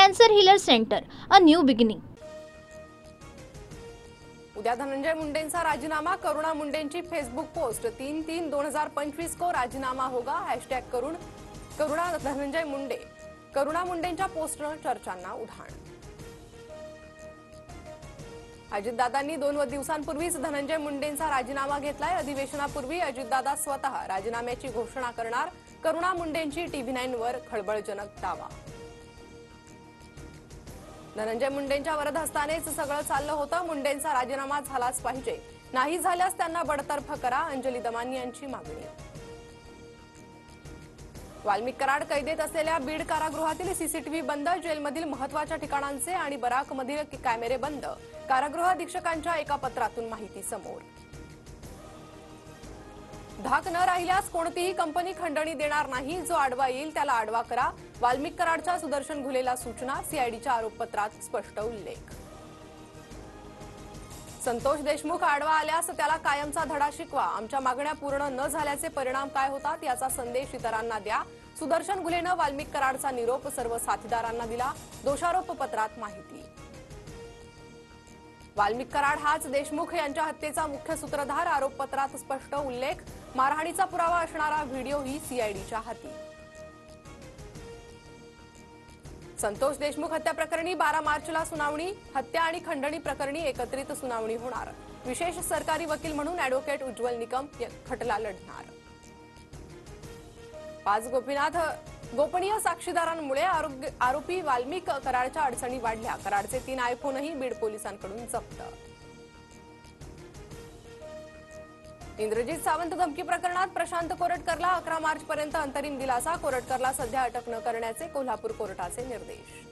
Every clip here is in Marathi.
Cancer healer center, a new beginning. उद्या धनंजय मुंडेंचा राजीनामा, करुणा मुंडेंची फेसबुक पोस्ट। 3/3/2025 को राजीनामा होगा, करुणा धनंजय मुंडे। करुणा मुंडेंच्या पोस्टनं चर्चांना उधाण। अजितदादांनी 2 दिवसांपूर्वीच धनंजय मुंडेंचा राजीनामा घेतलाय। अधिवेशनापूर्वी अजितदादा स्वतः राजीनाम्याची घोषणा करणार, करुणा मुंडेंची TV9 वर खळबळजनक दावा। धनंजय मुंडेंच्या वरदहस्तानेच सगळं चाललं होतं, मुंडेंचा राजीनामा झालाच पाहिजे, नाही झाल्यास त्यांना बडतर्फ करा, अंजली दमानी यांची मागणी। वाल्मिक कराड कैदेत असलेल्या बीड कारागृहातील सीसीटीव्ही बंद, जेलमधील महत्त्वाच्या ठिकाणांचे आणि बराकमधील कॅमेरे बंद, कारागृह अधीक्षकांच्या एका पत्रातून माहिती समोर। धाक न राहिल्यास कोणतीही कंपनी खंडणी देणार नाही, जो आडवा येईल त्याला आडवा करा, वाल्मिक कराडच्या सुदर्शन घुलेला सूचना, सीआयडीच्या आरोपपत्रात स्पष्ट उल्लेख। संतोष देशमुख आडवा आल्यास त्याला कायमचा धडा शिकवा, आमच्या मागण्या पूर्ण न झाल्याचे परिणाम काय होतात याचा संदेश इतरांना द्या, सुदर्शन घुलेनं वाल्मिक कराडचा निरोप सर्व साथीदारांना दिला, दोषारोप पत्रात माहिती। वाल्मिक कराड हाच देशमुख यांच्या हत्येचा मुख्य सूत्रधार, आरोपपत्रात स्पष्ट उल्लेख, मारहाणीचा पुरावा असणारा व्हिडिओही सीआयडीच्या हाती। संतोष देशमुख हत्या प्रकरणी 12 मार्चला सुनावणी, हत्या आणि खंडणी प्रकरणी एकत्रित सुनावणी होणार, विशेष सरकारी वकील म्हणून ॲडव्होकेट उज्ज्वल निकम खटला लढणार। 5 गोपनीय साक्षीदारांमुळे आरोपी वाल्मिक कराडच्या अडचणी वाढल्या, कराडचे 3 आयफोनही बीड पोलिसांकडून जप्त। इंद्रजित सावंत धमकी प्रकरणात प्रशांत कोरटकरला 11 मार्चपर्यंत अंतरिम दिलासा, कोरटकरला सध्या अटक न करण्याचे कोल्हापूर कोर्टाचे निर्देश।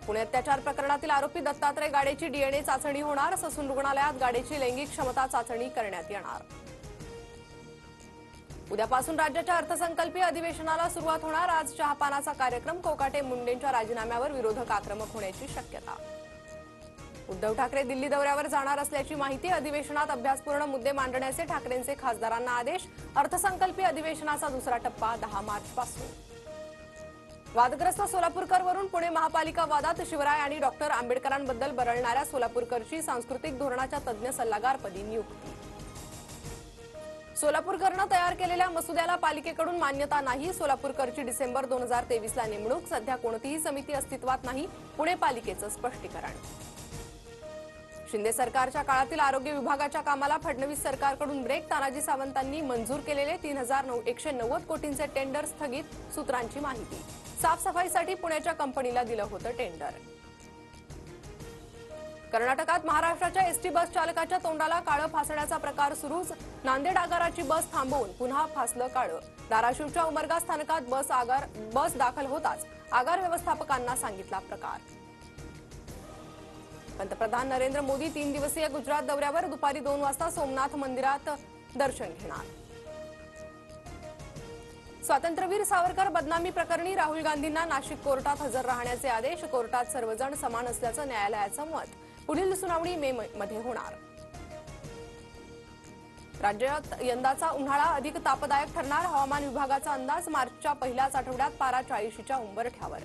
पुणे अत्याचार प्रकरणातील आरोपी दत्तात्रय गाडेची DNA चाचणी होणार, ससून रुग्णालयात गाडेची लैंगिक क्षमता चाचणी करण्यात येणार। उद्यापासून राज्याच्या अर्थसंकल्पीय अधिवेशनाला सुरुवात होणार, आज चहापानाचा कार्यक्रम, कोकाटे मुंडेंच्या राजीनाम्यावर विरोधक आक्रमक होण्याची शक्यता। उद्धव ठाकरे दिल्ली दौऱ्यावर जाणार असल्याची माहिती, अधिवेशनात अभ्यासपूर्ण मुद्दे मांडण्याचे ठाकरेंचे खासदारांना आदेश, अर्थसंकल्पीय अधिवेशनाचा दुसरा टप्पा 10 मार्चपासून। वादग्रस्त सोलापूरकरवरून पुणे महापालिका वादात, शिवराय आणि डॉक्टर आंबेडकरांबद्दल बरळणाऱ्या सोलापूरकरची सांस्कृतिक धोरणाच्या तज्ज्ञ सल्लागारपदी नियुक्ती। सोलापूरकरनं तयार केलेल्या मसुद्याला पालिकेकडून मान्यता नाही, सोलापूरकरची डिसेंबर 2023ला नेमणूक, सध्या कोणतीही समिती अस्तित्वात नाही, पुणे पालिकेचं स्पष्टीकरण। शिंदे सरकारच्या काळातील आरोग्य विभागाच्या कामाला फडणवीस सरकारकडून ब्रेक, तानाजी सावंतांनी मंजूर केलेले 3,190 कोटींचे टेंडर स्थगित, सूत्रांची माहिती, साफसफाईसाठी पुण्याच्या कंपनीला दिलं होतं टेंडर। कर्नाटकात महाराष्ट्राच्या एसटी बस चालकाच्या तोंडाला काळं फासण्याचा प्रकार सुरूच, नांदेड आगाराची बस थांबवून पुन्हा फासलं काळं, धाराशिवच्या उमरगा स्थानकात बस दाखल होताच आगार व्यवस्थापकांना सांगितला प्रकार। पंतप्रधान नरेंद्र मोदी 3 दिवसीय गुजरात दौऱ्यावर, दुपारी 2 वाजता सोमनाथ मंदिरात दर्शन घेणार। स्वातंत्र्यवीर सावरकर बदनामी प्रकरणी राहुल गांधींना नाशिक कोर्टात हजर राहण्याचे आदेश, कोर्टात सर्वजण समान असल्याचं न्यायालयाचं मत, पुढील सुनावणी मे मध्ये होणार। राज्यात यंदाचा उन्हाळा अधिक तापदायक ठरणार, हवामान विभागाचा अंदाज, मार्चच्या पहिल्याच आठवड्यात पारा 40च्या उंबरठ्यावर।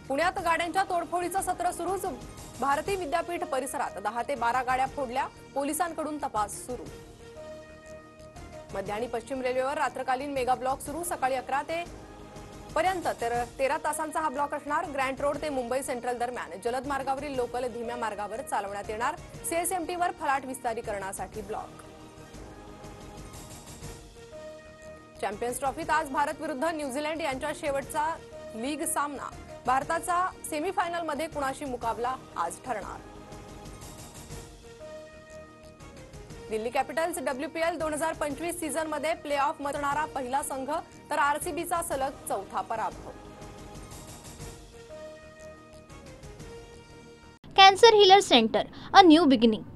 पुण्यात गाड्यांच्या तोडफोडीचं सत्र सुरूच, भारती विद्यापीठ परिसरात 10 ते 12 गाड्या फोडल्या, पोलिसांकडून तपास सुरू। मध्य आणि पश्चिम रेल्वेवर रात्रकालीन मेगा ब्लॉक सुरू, सकाळी 11 ते पर्यंत 13 तासांचा हा ब्लॉक असणार, ग्रँट रोड ते मुंबई सेंट्रल दरम्यान जलद मार्गावरील लोकल धीम्या मार्गावर चालवण्यात येणार, CSMTवर फलाट विस्तारीकरणासाठी ब्लॉक। चॅम्पियन्स ट्रॉफीत आज भारत विरुद्ध न्यूझीलंड यांच्या शेवटचा लीग सामना, भारताचा सेमीफायनलमध्ये कुणाशी मुकाबला आज ठरणार। दिल्ली कॅपिटल्स WPL 2025 सीझनमध्ये प्ले ऑफ मरणारा पहिला संघ, तर RCBचा सलग 4था पराभव। Cancer healer center, a new beginning.